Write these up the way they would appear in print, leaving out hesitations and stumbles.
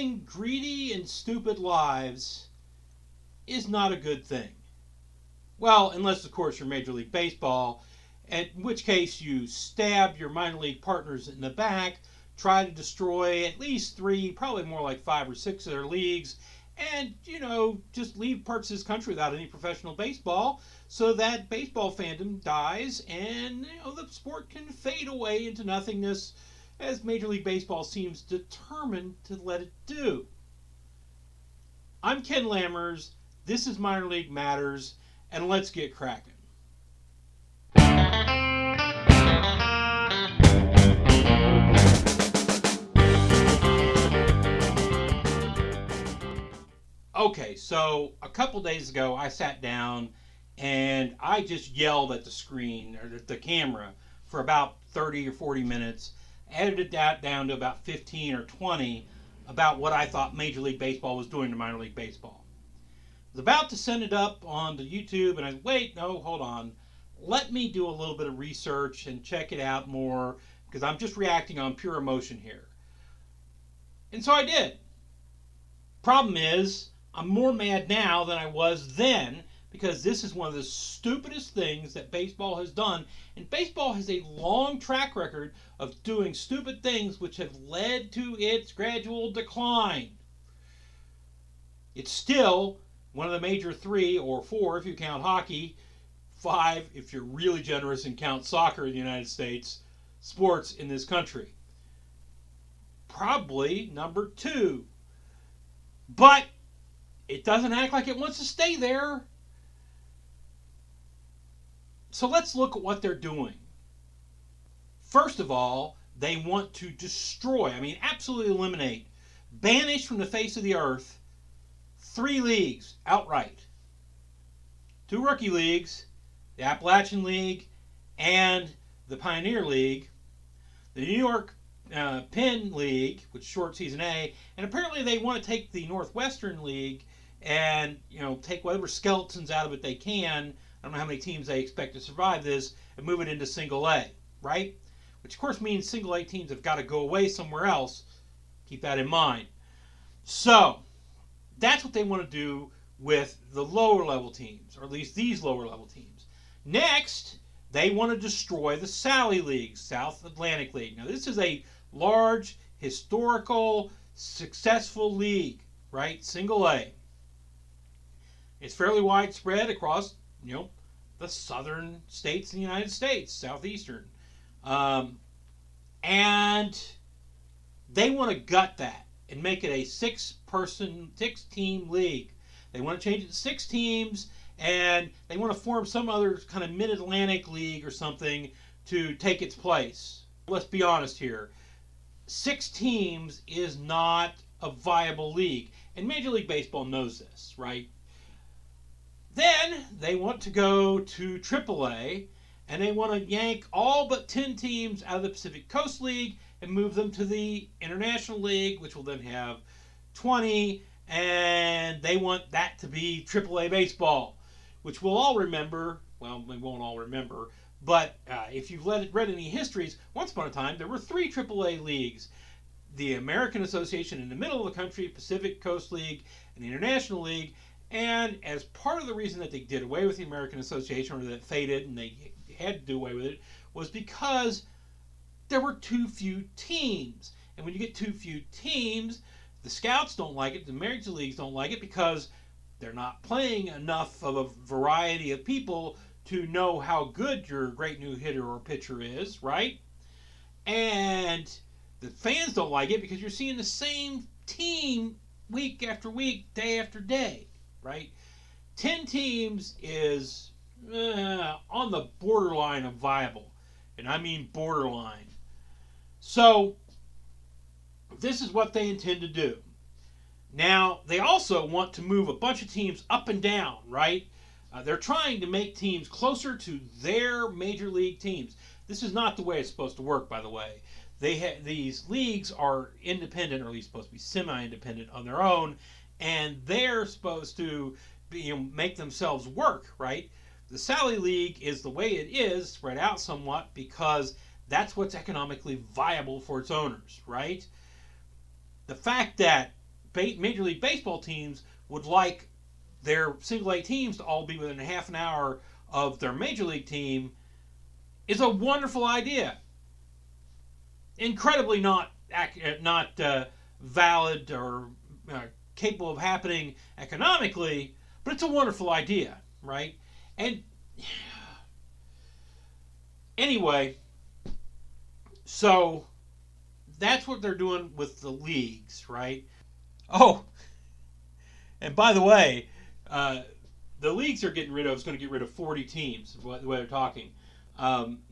living greedy and stupid lives is not a good thing. Well, unless, of course, you're Major League Baseball, in which case you stab your minor league partners in the back, try to destroy at least 3, probably more like 5 or 6 of their leagues, and, just leave parts of this country without any professional baseball so that baseball fandom dies and, the sport can fade away into nothingness as Major League Baseball seems determined to let it do. I'm Ken Lammers, this is Minor League Matters, and let's get cracking. Okay, so a couple days ago I sat down and I just yelled at the screen, or at the camera, for about 30 or 40 minutes, edited that down to about 15 or 20 about what I thought Major League Baseball was doing to minor league baseball. I was about to send it up on the YouTube and I said, wait, no, hold on. Let me do a little bit of research and check it out more because I'm just reacting on pure emotion here. And so I did. Problem is, I'm more mad now than I was then because this is one of the stupidest things that baseball has done. And baseball has a long track record of doing stupid things which have led to its gradual decline. It's still one of the major 3 or 4 if you count hockey, 5 if you're really generous and count soccer in the United States, sports in this country. Probably number 2. But it doesn't act like it wants to stay there. So let's look at what they're doing. First of all, they want to destroy, absolutely eliminate, banish from the face of the earth 3 leagues outright. 2 rookie leagues, the Appalachian League and the Pioneer League, the New York-Penn League, which is short season A, and apparently they want to take the Northwestern League and take whatever skeletons out of it they can. I don't know how many teams they expect to survive this, and move it into SingleA, right? Which of course means SingleA teams have got to go away somewhere else. Keep that in mind. So that's what they want to do with the lower level teams, or at least these lower level teams. Next, they want to destroy the Sally League, South Atlantic League. Now this is a large, historical, successful league, right? SingleA. It's fairly widespread across, the southern states in the United States, southeastern. And they want to gut that and make it a 6-team league. They want to change it to 6 teams, and they want to form some other kind of mid-Atlantic league or something to take its place. Let's be honest here. 6 teams is not a viable league, and Major League Baseball knows this, right? Then they want to go to TripleA, and they want to yank all but 10 teams out of the Pacific Coast League and move them to the International League, which will then have 20, and they want that to be AAA baseball, which we'll all remember. Well, we won't all remember, but if you've read any histories, once upon a time there were 3 AAA leagues. The American Association in the middle of the country, Pacific Coast League, and the International League. And as part of the reason that they did away with the American Association, or that it faded and they had to do away with it, was because there were too few teams. And when you get too few teams, the scouts don't like it, the major leagues don't like it, because they're not playing enough of a variety of people to know how good your great new hitter or pitcher is, right? And the fans don't like it because you're seeing the same team week after week, day after day, right? 10 teams is on the borderline of viable, and I mean borderline. So this is what they intend to do. Now, they also want to move a bunch of teams up and down, right? They're trying to make teams closer to their major league teams. This is not the way it's supposed to work, by the way. These leagues are independent, or at least supposed to be semi-independent on their own, and they're supposed to make themselves work, right? The Sally League is the way it is, spread out somewhat, because that's what's economically viable for its owners, right? The fact that Major League Baseball teams would like their single-A teams to all be within a half an hour of their Major League team is a wonderful idea. Incredibly not valid or capable of happening economically, but it's a wonderful idea, right? And anyway, so that's what they're doing with the leagues, right? Oh, and by the way, the leagues are getting rid of, is going to get rid of 40 teams, the way they're talking.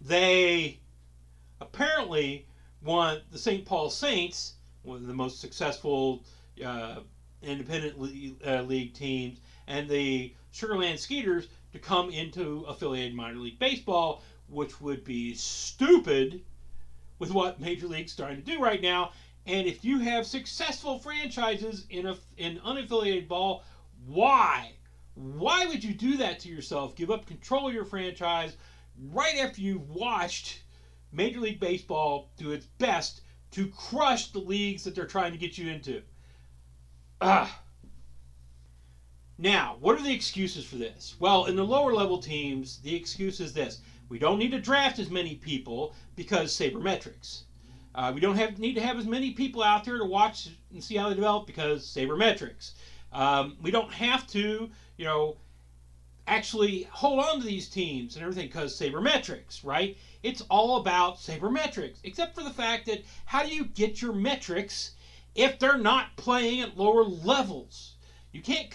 They apparently want the St. Paul Saints, one of the most successful independent league teams, and the Sugar Land Skeeters to come into affiliated minor league baseball, which would be stupid with what Major League's trying to do right now. And if you have successful franchises in unaffiliated ball, why? Why would you do that to yourself? Give up control of your franchise right after you've watched Major League Baseball do its best to crush the leagues that they're trying to get you into. Now, what are the excuses for this? Well, in the lower level teams, the excuse is this. We don't need to draft as many people because sabermetrics. We don't need to have as many people out there to watch and see how they develop because sabermetrics. We don't have to, actually hold on to these teams and everything because sabermetrics, right? It's all about sabermetrics, except for the fact that how do you get your metrics if they're not playing at lower levels? You can't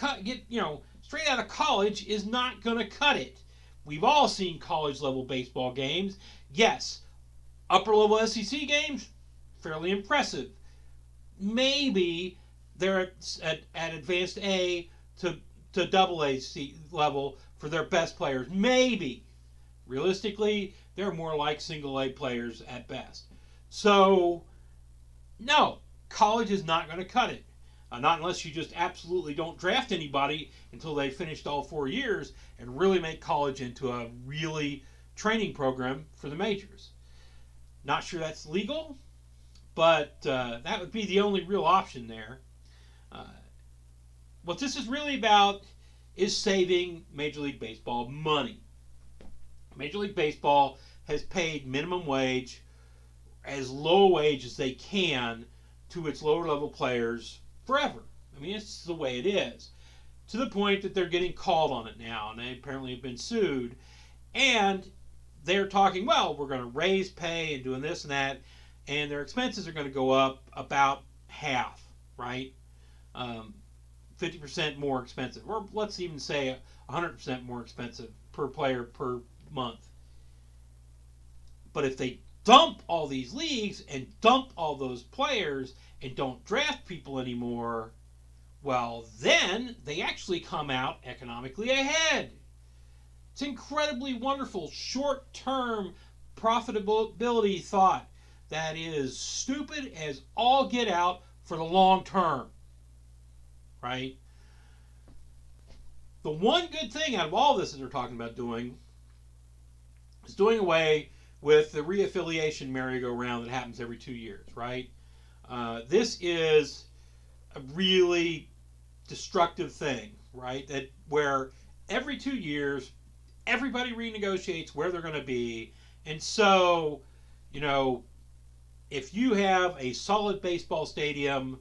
straight out of college is not going to cut it. We've all seen college level baseball games. Yes, upper level SEC games, fairly impressive. Maybe they're at advanced A to AA level for their best players. Maybe. Realistically, they're more like single A players at best. So, no, college is not going to cut it. Not unless you just absolutely don't draft anybody until they finished all 4 years and really make college into a really training program for the majors. Not sure that's legal, but that would be the only real option there. What this is really about is saving Major League Baseball money. Major League Baseball has paid minimum wage, as low a wage as they can, to its lower level players forever. I mean, it's the way it is. To the point that they're getting called on it now, and they apparently have been sued. And they're talking, well, we're going to raise pay and doing this and that, and their expenses are going to go up about half, right? 50% more expensive, or let's even say 100% more expensive per player per month. But if they dump all these leagues and dump all those players and don't draft people anymore, well, then they actually come out economically ahead. It's incredibly wonderful short-term profitability thought that is stupid as all get out for the long term. Right? The one good thing out of all this that they're talking about doing is doing away with the reaffiliation merry-go-round that happens every 2 years, right? This is a really destructive thing, right? That where every 2 years everybody renegotiates where they're going to be, and so if you have a solid baseball stadium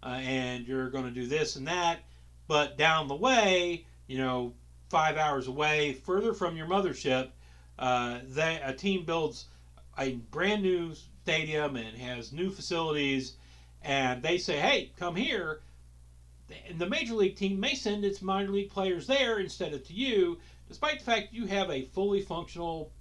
and you're going to do this and that, but down the way, 5 hours away, further from your mothership, a team builds a brand new stadium and has new facilities, and they say, hey, come here. And the major league team may send its minor league players there instead of to you, despite the fact you have a fully functional,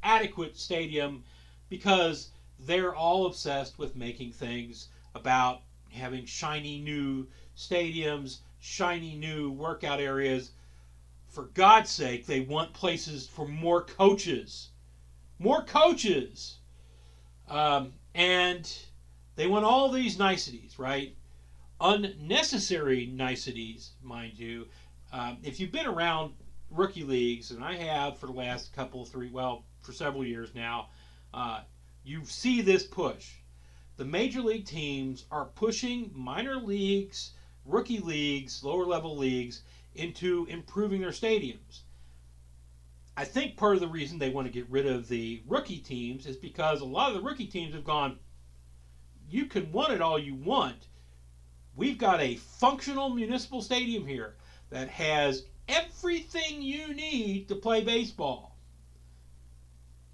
adequate stadium, because they're all obsessed with making things about having shiny new stadiums, shiny new workout areas. For God's sake, they want places for more coaches. More coaches! And they want all these niceties, right? Unnecessary niceties, mind you. If you've been around rookie leagues, and I have for the last for several years now, you see this push. the major league teams are pushing minor leagues, rookie leagues, lower level leagues into improving their stadiums. I think part of the reason they want to get rid of the rookie teams is because a lot of the rookie teams have gone, you can want it all you want. We've got a functional municipal stadium here that has everything you need to play baseball.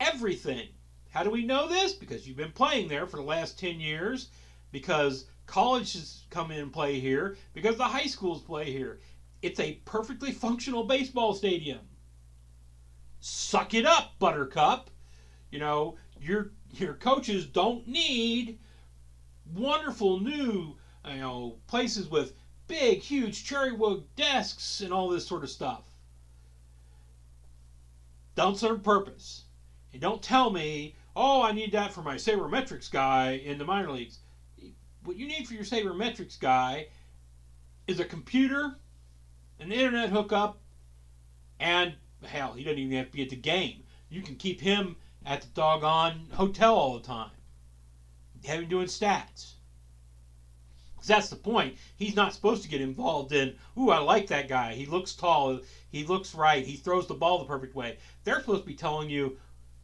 Everything. How do we know this? Because you've been playing there for the last 10 years, because colleges come in and play here, because the high schools play here. It's a perfectly functional baseball stadium. Suck it up, Buttercup. You know, your coaches don't need wonderful new, places with big, huge cherry wood desks and all this sort of stuff. Don't serve purpose. And don't tell me, oh, I need that for my sabermetrics guy in the minor leagues. What you need for your sabermetrics guy is a computer, an internet hookup, and hell, he doesn't even have to be at the game. You can keep him at the doggone hotel all the time. Have him doing stats. Because that's the point. He's not supposed to get involved in, ooh, I like that guy. He looks tall. He looks right. He throws the ball the perfect way. They're supposed to be telling you,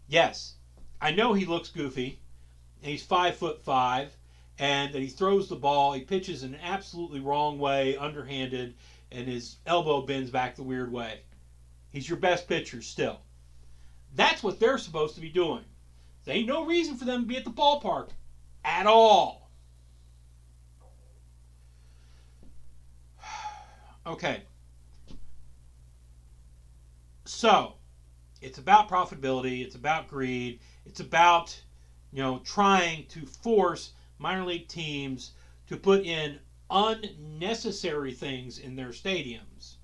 yes, I know he looks goofy, and he's 5'5", and that he throws the ball, he pitches in an absolutely wrong way, underhanded, and his elbow bends back the weird way. He's your best pitcher still. That's what they're supposed to be doing. There ain't no reason for them to be at the ballpark at all. Okay. So, it's about profitability, it's about greed, it's about, trying to force minor league teams to put in unnecessary things in their stadiums.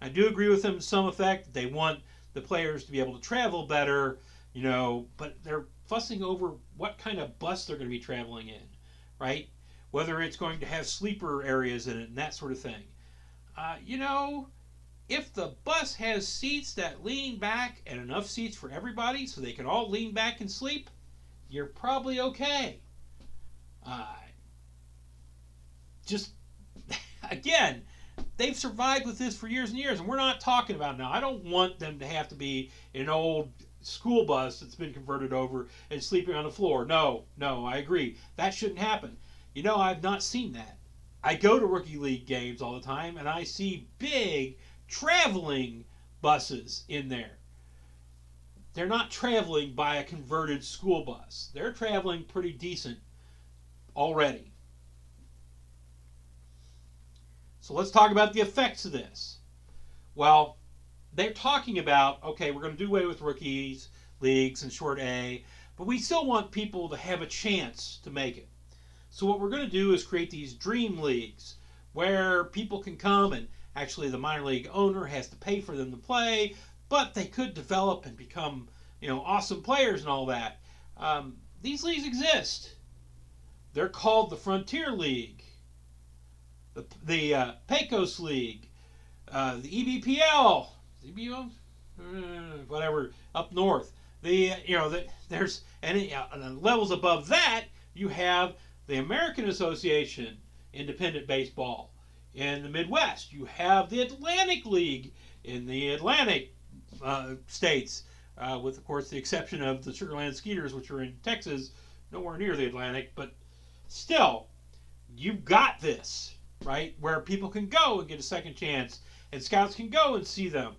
I do agree with them to some effect. They want the players to be able to travel better, but they're fussing over what kind of bus they're going to be traveling in, right? Whether it's going to have sleeper areas in it and that sort of thing. If the bus has seats that lean back and enough seats for everybody so they can all lean back and sleep, you're probably okay. Again, they've survived with this for years and years, and we're not talking about it now. I don't want them to have to be in an old school bus that's been converted over and sleeping on the floor. No, I agree. That shouldn't happen. I've not seen that. I go to rookie league games all the time, and I see big traveling buses in there. They're not traveling by a converted school bus. They're traveling pretty decent already. So let's talk about the effects of this. Well, they're talking about, okay, we're going to do away with rookies, leagues, and short A, but we still want people to have a chance to make it. So what we're going to do is create these dream leagues where people can come, and actually the minor league owner has to pay for them to play, but they could develop and become, awesome players and all that. These leagues exist. They're called the Frontier League, the Pecos League, the EBPL, whatever, up north. There's and levels above that, you have the American Association Independent Baseball. In the Midwest, you have the Atlantic League in the Atlantic states, with, of course, the exception of the Sugarland Skeeters, which are in Texas, nowhere near the Atlantic. But still, you've got this, right, where people can go and get a second chance, and scouts can go and see them.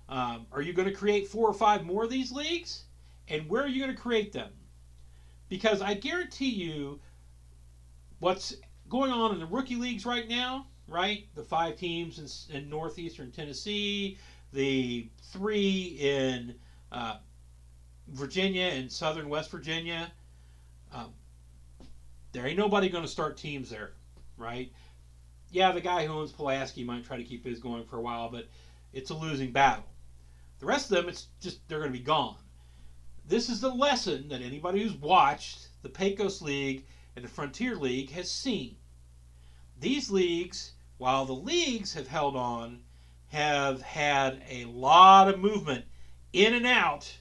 Are you going to create 4 or 5 more of these leagues? And where are you going to create them? Because I guarantee you what's going on in the rookie leagues right now, right? The 5 teams in northeastern Tennessee, the 3 in Virginia and southern West Virginia. There ain't nobody going to start teams there, right? Yeah, the guy who owns Pulaski might try to keep his going for a while, but it's a losing battle. The rest of them, it's just they're going to be gone. This is the lesson that anybody who's watched the Pecos League and the Frontier League has seen. These leagues, while the leagues have held on, have had a lot of movement in and out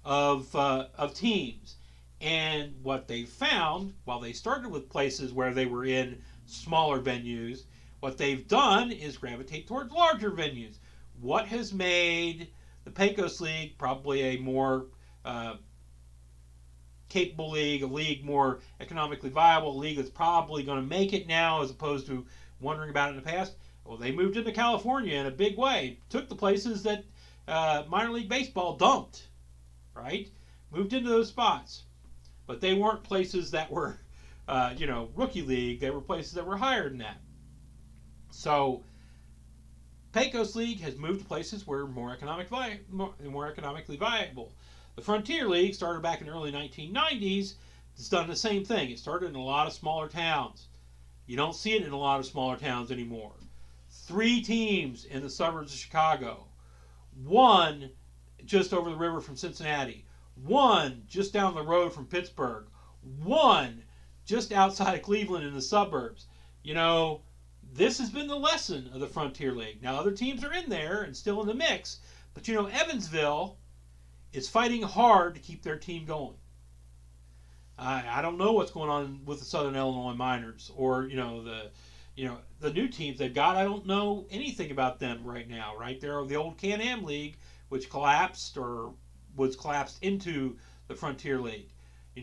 of teams. And what they found, while they started with places where they were in smaller venues, what they've done is gravitate towards larger venues. What has made the Pecos League probably a more capable league, a league more economically viable, a league that's probably going to make it now as opposed to wondering about it in the past? Well, they moved into California in a big way. Took the places that minor league baseball dumped, right? Moved into those spots. But they weren't places that were, rookie league. They were places that were higher than that. So Pecos League has moved to places where more economically viable. The Frontier League started back in the early 1990s. It's done the same thing. It started in a lot of smaller towns. You don't see it in a lot of smaller towns anymore. 3 teams in the suburbs of Chicago. 1 just over the river from Cincinnati. 1 just down the road from Pittsburgh. 1 just outside of Cleveland in the suburbs. This has been the lesson of the Frontier League. Now, other teams are in there and still in the mix, but Evansville is fighting hard to keep their team going. I don't know what's going on with the Southern Illinois Miners or the new teams they've got. I don't know anything about them right now. Right, they're the old Can-Am League, which collapsed or was collapsed into the Frontier League.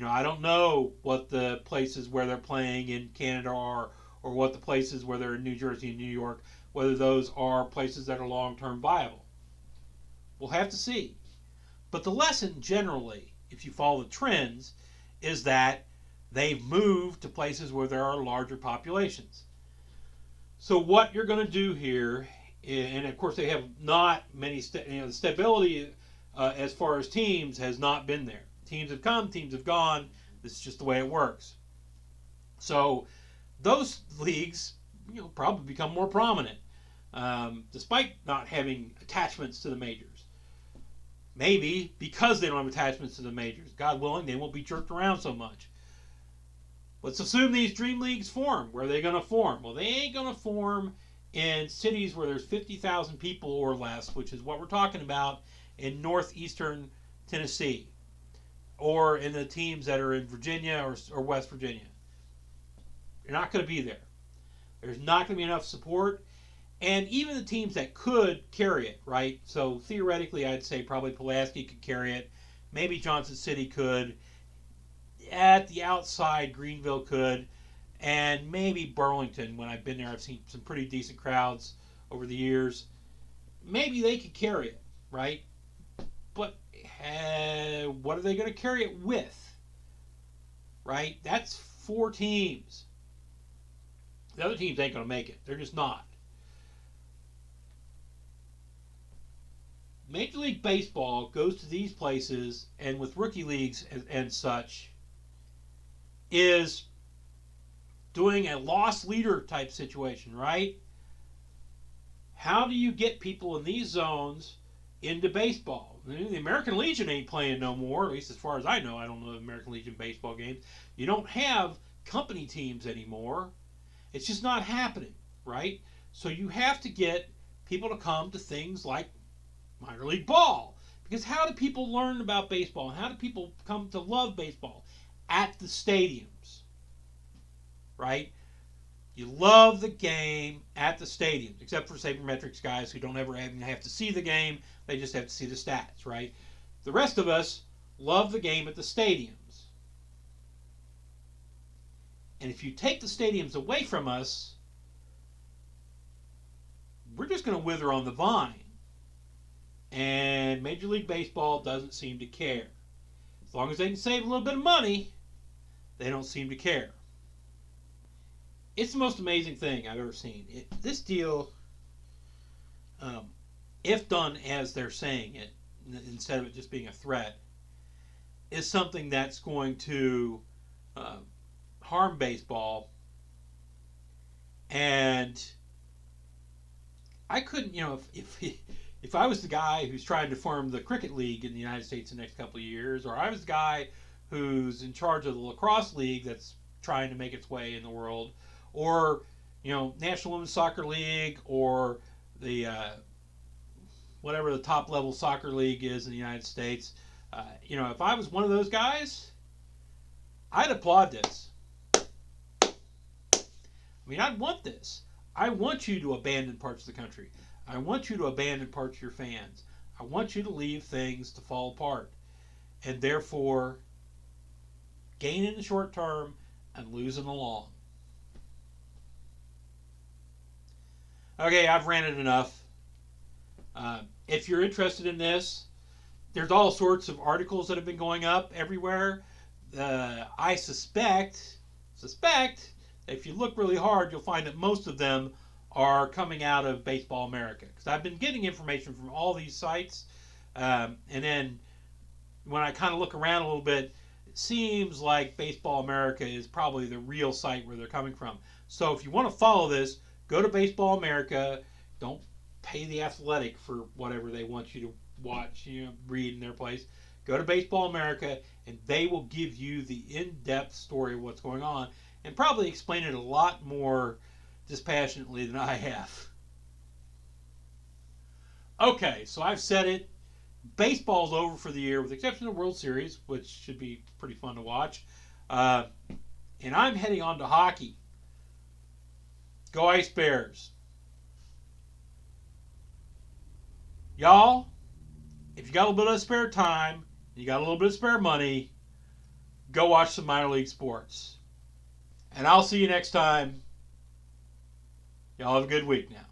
I don't know what the places where they're playing in Canada are, or what the places where they're in New Jersey and New York, whether those are places that are long-term viable. We'll have to see. But the lesson generally, if you follow the trends, is that they've moved to places where there are larger populations. So what you're going to do here, and of course they have not many, the stability as far as teams has not been there. Teams have come, teams have gone. This is just the way it works. So those leagues, probably become more prominent, despite not having attachments to the majors. Maybe because they don't have attachments to the majors, God willing, they won't be jerked around so much. Let's assume these dream leagues form. Where are they going to form? Well, they ain't going to form in cities where there's 50,000 people or less, which is what we're talking about in northeastern Tennessee, or in the teams that are in Virginia or West Virginia. You're not going to be there. There's not going to be enough support. And even the teams that could carry it, right? So theoretically, I'd say probably Pulaski could carry it. Maybe Johnson City could. At the outside, Greenville could. And maybe Burlington. When I've been there, I've seen some pretty decent crowds over the years. Maybe they could carry it, right? But what are they going to carry it with? Right? That's 4 teams. The other teams ain't going to make it. They're just not. Major League Baseball goes to these places, and with rookie leagues and such, is doing a loss leader type situation, right? How do you get people in these zones into baseball? The American Legion ain't playing no more, at least as far as I know. I don't know the American Legion baseball games. You don't have company teams anymore. It's just not happening, right? So you have to get people to come to things like minor league ball. Because how do people learn about baseball? And how do people come to love baseball? At the stadiums, right? You love the game at the stadiums, except for sabermetrics guys who don't ever even have to see the game. They just have to see the stats, right? The rest of us love the game at the stadiums. And if you take the stadiums away from us, we're just going to wither on the vine. And Major League Baseball doesn't seem to care. As long as they can save a little bit of money, they don't seem to care. It's the most amazing thing I've ever seen. This deal, if done as they're saying it, instead of it just being a threat, is something that's going to harm baseball. And I couldn't, if I was the guy who's trying to form the cricket league in the United States in the next couple of years, or I was the guy who's in charge of the lacrosse league that's trying to make its way in the world, or National Women's Soccer League, or the whatever the top level soccer league is in the United States, if I was one of those guys, I'd applaud this. I mean, I'd want this. I want you to abandon parts of the country. I want you to abandon parts of your fans. I want you to leave things to fall apart. And therefore, gain in the short term and lose in the long. Okay, I've ranted enough. If you're interested in this, there's all sorts of articles that have been going up everywhere. I suspect, if you look really hard, you'll find that most of them are coming out of Baseball America. Because I've been getting information from all these sites, and then when I kind of look around a little bit, it seems like Baseball America is probably the real site where they're coming from. So if you want to follow this, go to Baseball America. Don't pay the Athletic for whatever they want you to watch, read in their place. Go to Baseball America, and they will give you the in-depth story of what's going on, and probably explain it a lot more dispassionately than I have. Okay, so I've said it. Baseball's over for the year, with the exception of the World Series, which should be pretty fun to watch. And I'm heading on to hockey. Go Ice Bears. Y'all, if you got a little bit of spare time, you got a little bit of spare money, go watch some minor league sports. And I'll see you next time. Y'all have a good week now.